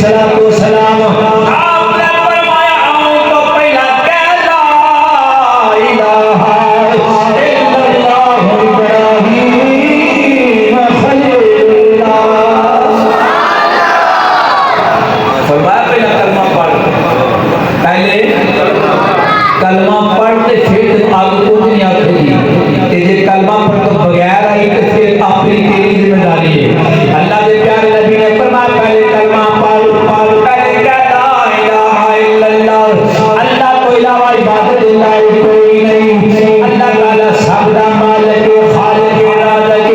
الصلوۃ والسلام آپ نے فرمایا آؤں تو پہلا کہہ لا الہ الا اللہ ابراہیم خلیل اللہ فرمایا پہلا کلمہ پڑھ پہلے کلمہ پڑھ تے پھر آگے کچھ نہیں آکھے گی کہ جے کلمہ پڑھ تو بغیر آئی تو پھر اپنی تیری ذمہ داری ہے اللہ کے پیارے نبی نے فرمایا پہلے کلمہ پڑھ پہلے کہہ لا الہ الا اللہ اللہ کو علاوہ عبادت اللہ کوئی نہیں اللہ تعالی سب دا مالک خالق رازق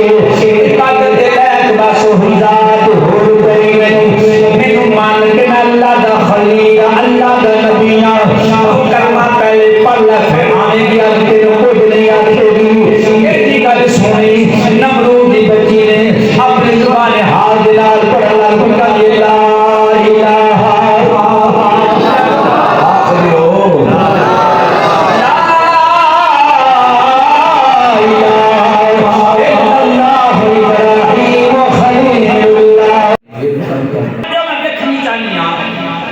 عبادت لائق بس وہی ذات اور کوئی نہیں مینوں مان کے میں اللہ دا خلیل اللہ دا نبی ہاں کلمہ پہلے پڑھ لے پھر آنے گی آج تیرے کچھ نہیں آکھے گی ایسی گل سنی نمرود دی بچی نے اپنی زبان حال دلال پڑھ لا لا الہ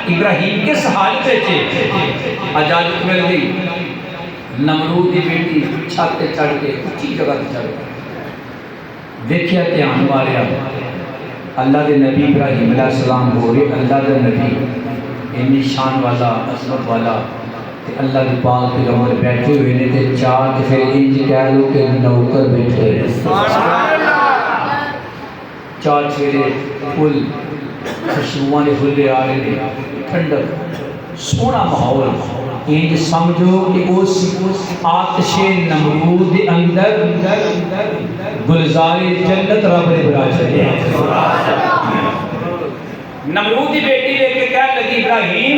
ابراہیم کس حال پہ تھے اجازت مل گئی نمرود دی بیٹی چھت تے چڑھ کے اونچی جگہ تے چڑھ گئی دیکھیا دھیان والے اللہ دے نبی ابراہیم علیہ السلام ہو رہے اللہ دے نبی انی شان والا عظمت والا تے اللہ دی پاک پیغمبر بیٹھے ہوئے نے تے چار تے پھر انج کہہ لو کہ نوکر بیٹھے سبحان اللہ چار چہرے پھول خوشبوئیں دے پھلے آ رہے ہیں ٹھنڈک سونا ماحول انج سمجھو کہ اس آتش نمرود دے اندر گلزار جنت رب نے بنا چھڑے نمرود دی بیٹی لے کے کہنے لگی ابراہیم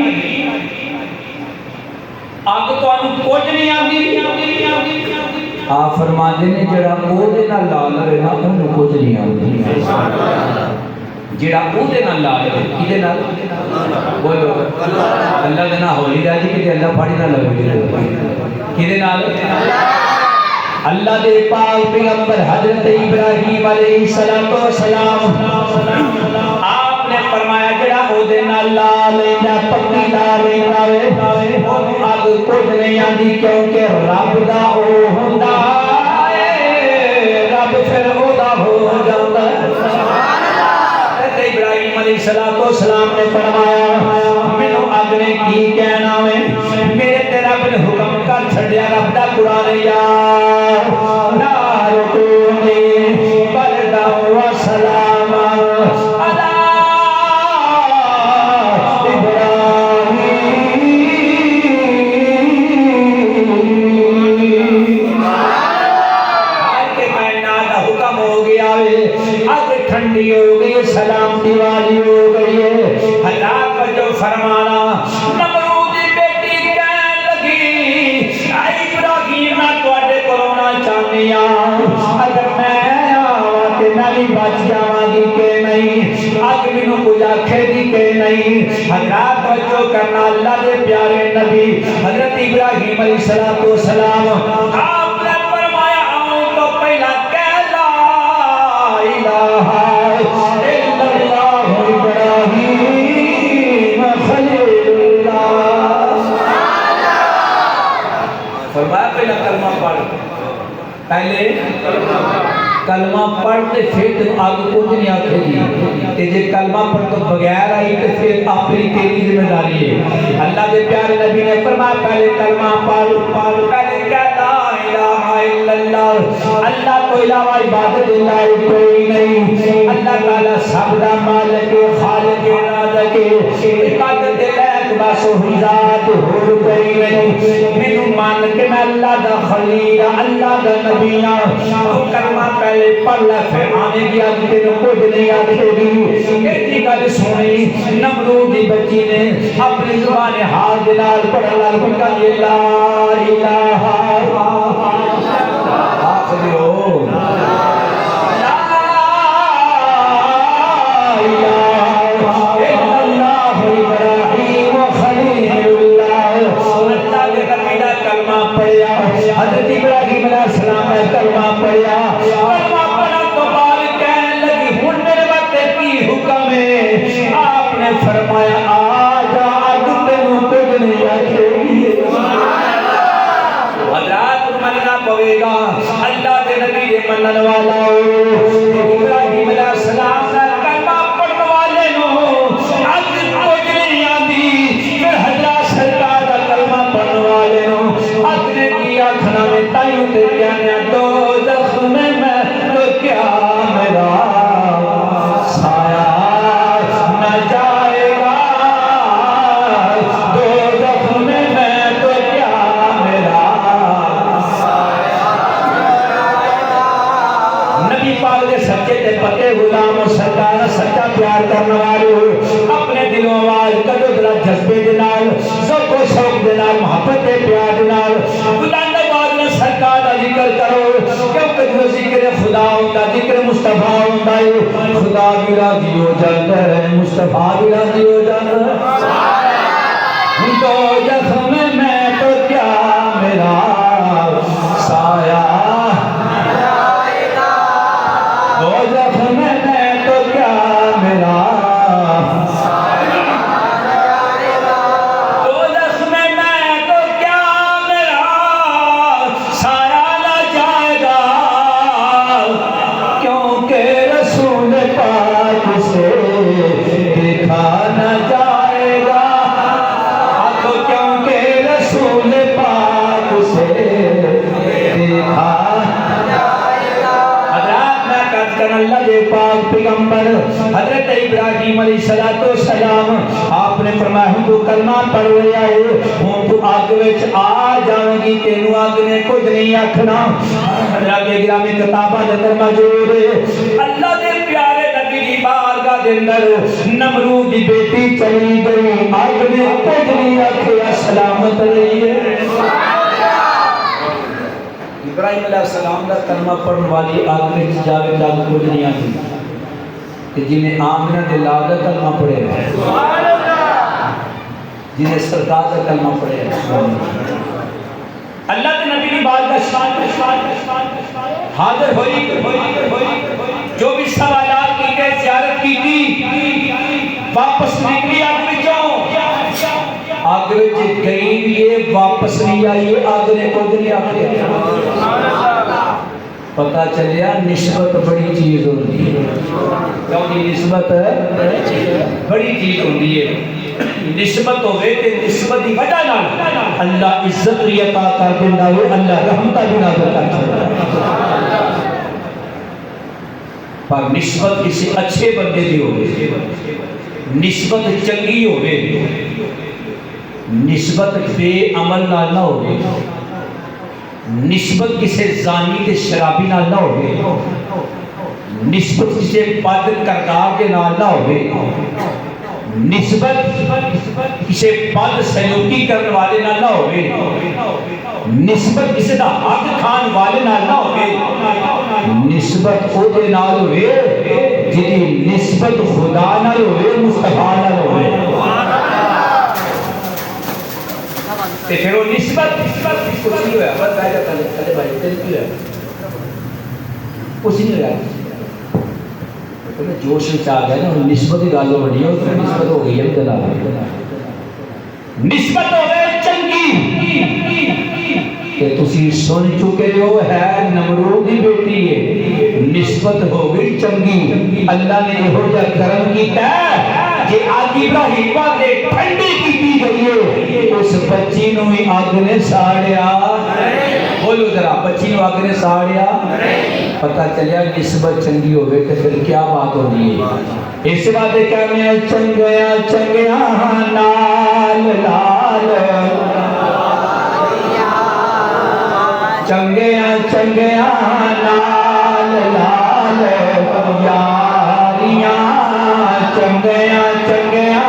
اگ تانوں کچھ نہیں آندی آپ فرما دے نے جڑا او دے نال لا لے نا اونوں کچھ نہیں آندی جڑا او دے نال لا لے کدے نال بولو اللہ دے نال ہولی راضی کہ اللہ پھاڑی نال لگے کدے نال اللہ دے پاک پیغمبر حضرت ابراہیم علیہ السلام آپ نے فرمایا جڑا او دے نال لا لیندا پکی لا لیندا وے اونوں اگ کچھ نہیں آندی کیونکہ رب دا او ہوندا اے رب پھر او دا ہو جاندا ہے ابراہیم علیہ السلام نے فرمایا مینوں اگ نے کی کہنا وے میرے تے رب نے حکم کر چھڈیا رب دا قرآن یا نار کونی بردا و سلام علی ابراہیم آج کے کائنات دا حکم ہو گیا وے اگ ٹھنڈی ہو گئی سلام دیوالی ہو گئی ہے اللہ کا جو فرمانا نمرود دی بیٹی کہنے لگی اے ابراہیم میں تواڈے کرونا چاہنی اگر میں آواں تے میں بھی بچ جاواں گی کہ نہیں اگ مینوں کچھ آکھے گی کہ نہیں حضرات توجہ کرنا اللہ دے پیارے نبی حضرت ابراہیم علیہ السلام آپ نے فرمایا آؤں تو پہلا کہہ لا الہ الا اللہ ابراہیم خلیل اللہ فرمایا پہلا کلمہ پڑھ پہلے کلمہ پڑھ تے پھر آگے کچھ نہیں آکھے گی کہ جے کلمہ پڑھ تو بغیر آئی تو پھر اپنی تیری ذمہ داری ہے اللہ کے پیارے نبی نے فرمایا پہلے کلمہ پڑھ پہلے کہہ لا الہ الا اللہ اللہ کو علاوہ عبادت اللہ کوئی نہیں اللہ تعالی سب دا مالک خالق رازق عبادت لائق بس وہی ذات اور کوئی نہیں مینوں مان کے میں اللہ دا خلیل اللہ دا نبی ہاں کلمہ پہلے پڑھ لے پھر آنے گی آج تیرے کچھ نہیں آکھے گی ایسی گل سنی نمرود دی بچی نے اپنی زبان حال دلال پڑھ لا لا الہ آخری ہو حضرت ابراہیم علیہ السلام نے کلمہ پڑھا کلمہ پڑھا تو بعد کہنے لگی ہن میرے وقت کی حکم ہے آپ نے نے فرمایا آجا اگ تینوں کچھ نہیں آکھے گی حضرات مننا پوے گا اللہ دے نبی دے منن والا ابراہیم علیہ السلام دا کلمہ پڑھن والے نو اگ کچھ نہیں آندی پھر حضرات سرکار دا کلمہ پڑھن والے نو اگ نے کی آکھنا میں تائیوں تے کہنے دوزخ میں تو کیا میرا سایہ نہ جائے گا دوزخ میں تو کیا میرا نبی پاک دے سچے تے پتے غلام و سرکار سچا پیار کرنے والے اپنے دلوں آواز کدو دلا جذبے دے نال ذوق و شوق دے نال محبت دے پیار دے نال بلند آواز میں سرکار دا ذکر کرو کیونکہ جو ذکر خدا ہوتا ذکر مصطفیٰ ہوتا ہے خدا بھی راضی ہو جاتا ہے مصطفیٰ بھی راضی ہو جاتا ہے دوزخ میں تو کیا میرا سایہ دوزخ میں تو کیا میرا دوزخ میں تو کیا میرا سایہ نہ جائے گا کیونکہ رسول پاک سے دیکھا نہ جائے گا کیونکہ رسول پاک سے دیکھا اللہ دے پاک پیغمبر حضرت ابراہیم علیہ السلام آپ نے فرمایا ہوں تو کلمہ پڑھ لیا ہے ہوں تو آگ وچ آ جاؤں گی تینوں آگ نے کچھ نہیں آکھنا حضرت گرامی کتابہ اندر موجود ہے اللہ دے پیارے نبی دی بارگاہ دے اندر نمرود دی بیٹی چلی گئی آگ نے کچھ نہیں آکھیا سلامت رہی ہے ابراہیم علیہ السلام دا کلمہ پڑھن والی آگ میں جاوے جاگ کچھ نہیں آتی کہ جنہیں آمنہ دلال دا کلمہ پڑھے جنہیں سرکار دا کلمہ پڑھے اللہ کے نبی کی بات کا شان حاضر ہوئی جو بھی سوالات کی گئے زیارت کی تھی واپس نکلی آگ بچوں آگ وچ گئی بھی ہے واپس نہیں آئی آگ نے کچھ نہیں آکھیا پتہ چلیا نسبت بڑی چیز ہوتی ہے کیونکہ نسبت بڑی چیز ہوتی ہے نسبت ہوئے تے نسبت دی وجہ نال اللہ عزت بھی عطا کر دیندا ہے اللہ رحمت بھی نازل کر دیندا پر نسبت کسی اچھے بندے دی ہوئے نسبت چنگی ہوئے نسبت بے عمل نال نہ ہوئے نسبت کسی زانی تے شرابی نال نہ ہوئے نسبت کسی بد کردار کے نال نہ ہوئے نسبت کسی بد سلوکی کرنے والے نال نہ ہوئے نسبت کسی دا حق کھان والے نال نہ ہوئے نسبت او دے نال ہوئے جدی نسبت خدا نال ہوئے مصطفیٰ نال ہوئے تے پھر وہ نسبت کچھ نہیں ہویا بس آئے جاتا ہے بھائی تیری کی ہے کچھ نہیں ہویا جوش میں چاہ گیا نا نسبت ہی گالوں بڑی ہے تو نسبت ہو گئی ہے نسبت ہو گئے چنگی کہ تسی سن چکے ہو ہے نمرود دی بیٹی ہے نسبت ہو گئی چنگی اللہ نے یہ جا کرم کیتا ہے کہ آگ ابراہیم دے ٹھنڈی کی گئی ہے اس بچی نو ہی آگ نے ساڑیا بولو ذرا بچی نو آگ نے ساڑیا پتہ چلیا نسبت چنگی ہوئے تو پھر کیا بات ہو رہی ہے اس بات کہنے ہیں چنگیا چنگیا نال لال چنگیا چنگیا نال لال یاریاں چنگیا چنگیا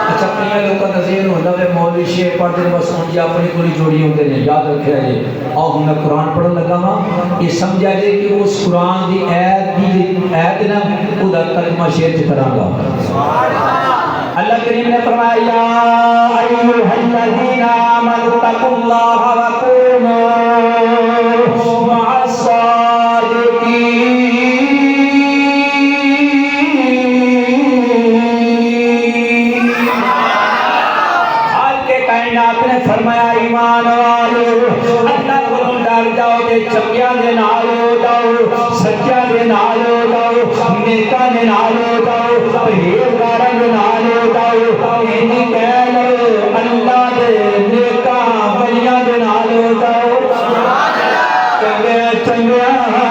اچھا پہلے لوگ کا نظیر ہوتا ہے مولوی شیخ پڑھتے ہیں بس ان کی اپنی پوری جوڑی ہوتے ہیں یاد رکھے جائے اور ہم نے قرآن پڑھن لگا ہاں یہ سمجھا جائے کہ اس قرآن دی ایت نا خدا ترجمہ شیخ کراں گا اللہ کریم نے فرمایا یا ایھا الذین آمنوا اتقوا اللہ وکونوا مع الصادقین نال ہو جاؤ سچیاں دے نال ہو جاؤ نیکاں دے نال ہو جاؤ پرہیزگاراں دے نال ہو جاؤ اینی کہہ لو اللہ دے نیکاں ولیاں دے نال ہو جاؤ چنگے چنگے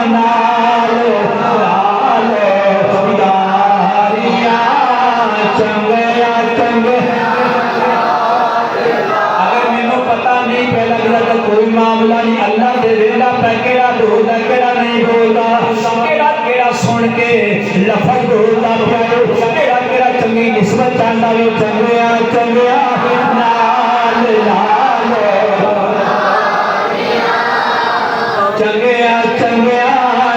نال نال یاریاں چنگے چنگے اگر مینوں پتہ نہیں پہ لگدا تے کوئی معاملہ نہیں اللہ دے ویلا پہ کیڑا بولدا کیڑا نہیں بولدا کیڑا کیڑا سن کے لفظ بولدا پیا کیڑا کیڑا چنگی نسبت چاہندا وے چنگے چنگے نال نال چنگے چنگے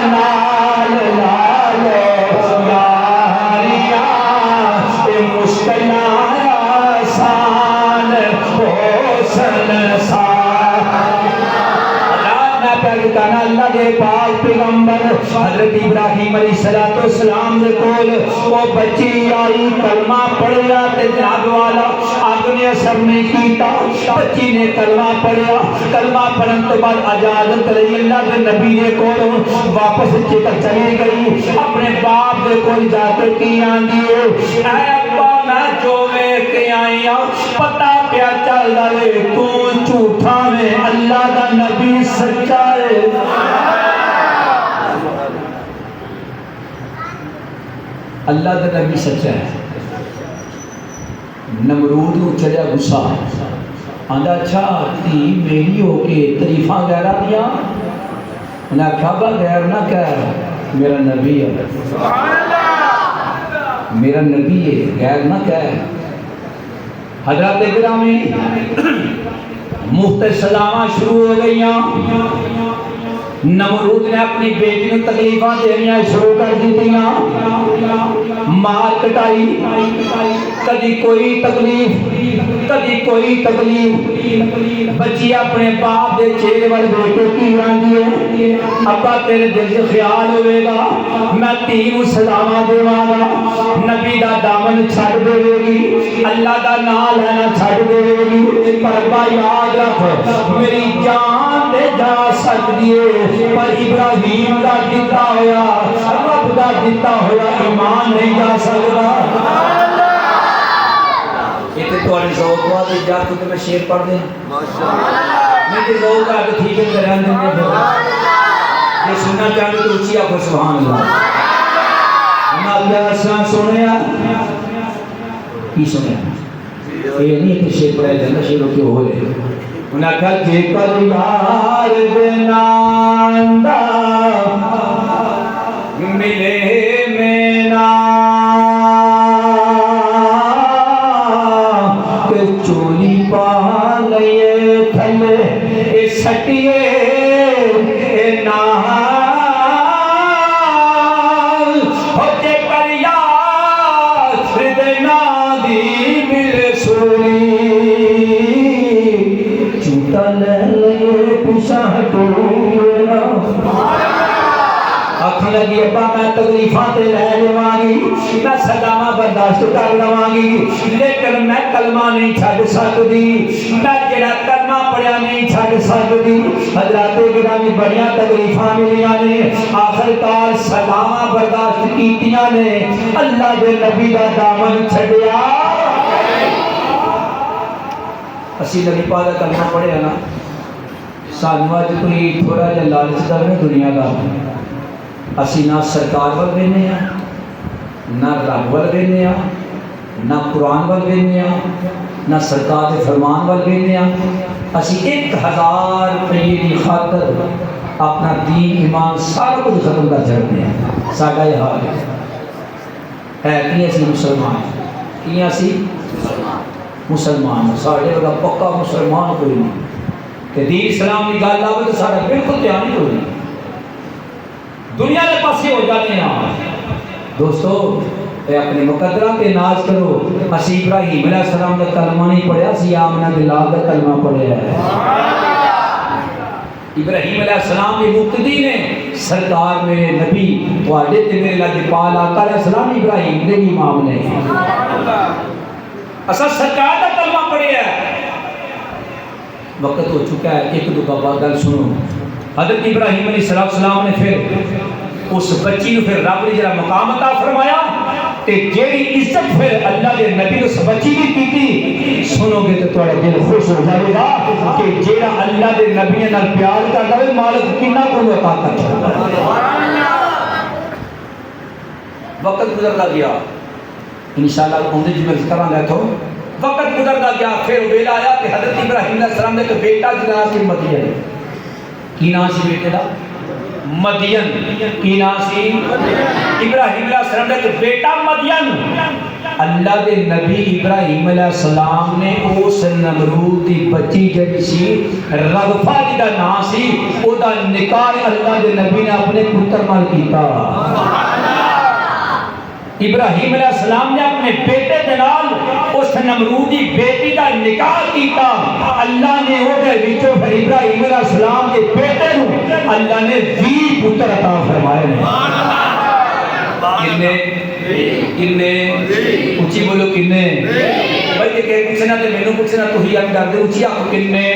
نال نال یاریاں اے مشکلاں آسان ہو سنسار اللہ دے پاک پیغمبر حضرت ابراہیم علیہ السلام دے کول وہ بچی آئی کلمہ پڑھیا تے جناب والا اگ نے اثر نہیں کیتا بچی نے کلمہ پڑھیا کلمہ پڑھن تو بعد اجازت لئی اللہ دے نبی دے کول واپس چلی گئی اپنے باپ دے کول جا کے کی آندی اے ابا میں جو ویکھ کے آئی ہوں پتہ کیا چل رہا ہے تو جھوٹا میں اللہ دا نبی سچا ہے اللہ کا نبی سچا ہے نمرود کو چڑیا غصہ آندا اچھا تھی میری ہو کے تعریفاں غیرہ دیا انہیں کھابا غیر نہ کہہ میرا نبی ہے میرا نبی ہے غیر نہ کہہ حضرات گرامی مفت سلامہ شروع ہو گئیاں نمرود نے اپنی بیٹی کو تکلیفاں دینیاں شروع کر دیتیاں مار کٹائی کدی کوئی تکلیف کدی کوئی تکلیف بچی اپنے باپ دے چہرے والے بیٹے کی آندی ہے ابا تیرے دل سے خیال ہوئے گا میں تین سلاما دیواں گا نبی دا دامن چھڑ دے گی اللہ دا نام لینا چھڑ دے گی پر ابا یاد رکھ میری جان دے جا سکتی ہے پر ابراہیم دا دیتا ہویا رب دا دیتا ہویا ایمان نہیں جا سکتا یہ تو تھوڑی ذوق ہوا تو جا تو میں شیر پڑھ دیں میں تو ذوق آگے ٹھیک ہے رہن دیں گے یہ سننا چاہتے تو اچھی آپ کو سبحان اللہ ہم آپ کیا سنے کی سنے یہ نہیں کہ شیر پڑھے جانا شیروں کے ہو رہے انہاں کہا جے کل یار بناندہ ملے مینا کہ چولی پا لئے تھلے اے سٹیے اے نال ہو جے کل یار بنا دی مل سولی آنکھیں لگی ابا میں تکلیفاں تے لے لواں گی میں سزاواں برداشت کر لواں گی لیکن میں کلمہ نہیں چھڈ سکتی میں جڑا کلمہ پڑھیا نہیں چھڈ سکتی حضرات گرامی بڑیاں تکلیفاں ملیاں نے آخرکار سزاواں برداشت کیتیاں نے اللہ دے نبی دا دامن چھڈیا اسی نبی پاک دا کلمہ پڑھیا نا سانو اج کوئی تھوڑا جہا لالچ کرنے دنیا کا اسی نہ سرکار ول وینے ہیں نہ رب ول وینے ہیں نہ قرآن ول وینے ہیں نہ سرکار کے فرمان ول وینے ہیں اسی 1000 روپے کی خاطر اپنا دین ایمان سارا کچھ ختم کر چڑھتے ہیں ساڈا یہ حال ہے کہ اسی مسلمان کی اسی مسلمان ساڈے والا پکا مسلمان کوئی نہیں کہ دین اسلام کی گل آئے تو سارا بالکل دھیان نہیں ہوئی دنیا کے پاسے ہو جاتے ہیں دوستو اپنے مقدرہ کے ناز کرو اسی ابراہیم علیہ السلام کا کلمہ نہیں پڑھیا اسی آمنہ باللہ کا کلمہ پڑھیا ہے ابراہیم علیہ السلام کے مقتدی نے سرکار میرے نبی وعدے تے میرے لگے پال آقا علیہ السلام ابراہیم دے امام نے اصل سرکار کا کلمہ پڑھیا ہے وقت ہو چکا ہے ایک دو کا گل سنو حضرت ابراہیم علیہ السلام نے پھر اس بچی کو پھر رب نے جڑا مقام عطا فرمایا تے جیڑی عزت پھر اللہ دے نبی نے اس بچی کی کیتی سنو گے تو تھوڑا دل خوش ہو جائے گا کہ جیڑا اللہ دے نبی نال پیار کردا ہے مالک کتنا کو عطا کرتا ہے۔ وقت گزرتا گیا انشاءاللہ اون دی میں ذکر کرانگا تو وقت گزرتا گیا پھر ویلا آیا کہ حضرت ابراہیم علیہ السلام نے ایک بیٹا جدا سی مدین کی نام سی بیٹے دا مدین کی نام سی ابراہیم علیہ السلام نے ایک بیٹا مدین اللہ دے نبی ابراہیم علیہ السلام نے اس نمرود دی بچی جڑی سی رغفہ جدا نام سی او دا نکاح اللہ دے نبی نے اپنے پتر نال کیتا۔ ابراہیم علیہ السلام نے اپنے بیٹے کے نال اس نمرودی بیٹی کا نکاح کیتا۔ اللہ نے وہ وچوں پھر ابراہیم علیہ السلام کے بیٹے نو اللہ نے 20 پتر عطا فرمائے نے۔ کنے اونچی بولو کنے بھائی کہ پوچھنا تے مینوں پوچھنا تو ہی ڈر دے اونچی آکھو کنے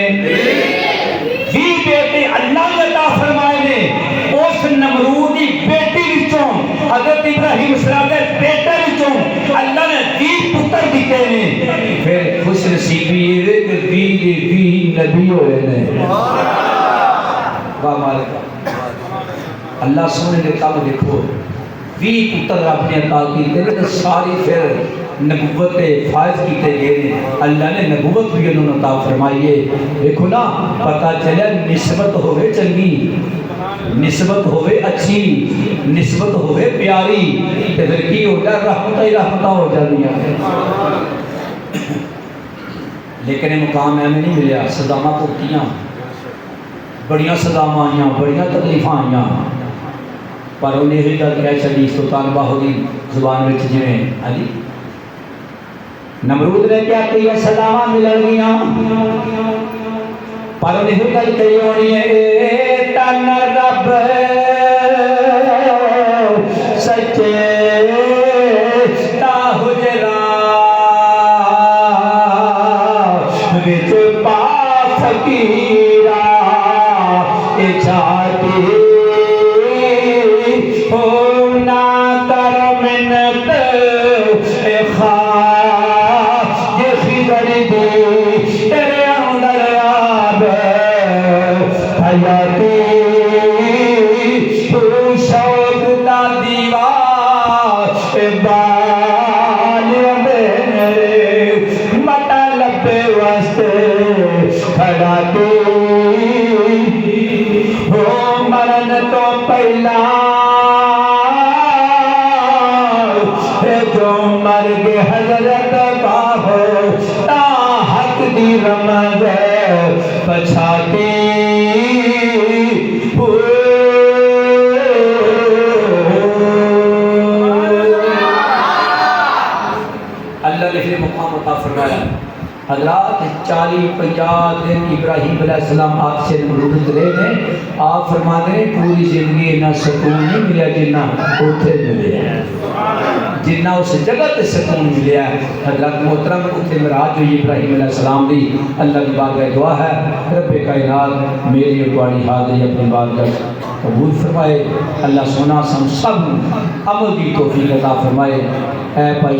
20 بیٹے اللہ نے عطا فرمائے نے۔ اس نمرودی بیٹی وچوں حضرت ابراہیم السلام دے بیٹے وچوں اللہ نے 20 پتر دیتے نے۔ پھر خوش نصیبی یہ کہ 20 نبی ہوئے نے۔ واہ مالک اللہ سونے نے کام دیکھو 20 پتر اپنے عطا کیتے نے ساری پھر نبوت فائز کیتے گئے اللہ نے نبوت بھی انہوں نے عطا فرمائیے۔ دیکھو نا پتہ چلے نسبت ہوئے چنگی نسبت ہوئے اچھی نسبت ہوئے پیاری تے پھر کی ہوتا ہے رحمتہ ہی رحمتہ ہو جاتی ہے۔ لیکن یہ مقام ہمیں نہیں ملیا صدامہ پھٹیاں بڑیاں صدامہ آئیاں بڑیاں تکلیفاں آئیاں پر انہیں ہی گل کہہ چلی سلطان باہو دی زبان وچ جویں علی نمرود نے کیا کہ یہ صدامہ ملن گیاں پر انہیں ہی گل کہی ہونی ہے تن رب سچے تا حجرا وچ پا فقیرا اے چاہتی ہو نا کر منت اے خواہ یہ خضر دی تیرے اندر آب حیاتی تو شوق دا دیوار بال میرے مٹا لبے واسطے کھڑا تو ہو مرن تو پہلا جو مرگ حضرت باہو تا حق دی رمض پچھاتی اللہ نے پھر مقام عطا فرمایا۔ حضرات 40-50 دن ابراہیم علیہ السلام آپ سے نمرود رہے ہیں آپ فرماتے ہیں پوری زندگی نہ سکون نہیں ملیا جنہ اوتھے ملے جنہ اس جگہ تے سکون ملیا ہے۔ حضرات محترم اوتھے معراج ہوئی ابراہیم علیہ السلام دی اللہ کی بارگاہ دعا ہے رب کائنات میری اور تمہاری حاضری اپنی بارگاہ قبول فرمائے۔ اللہ سونا سم سب عمل کی توفیق عطا فرمائے۔ اے بھائی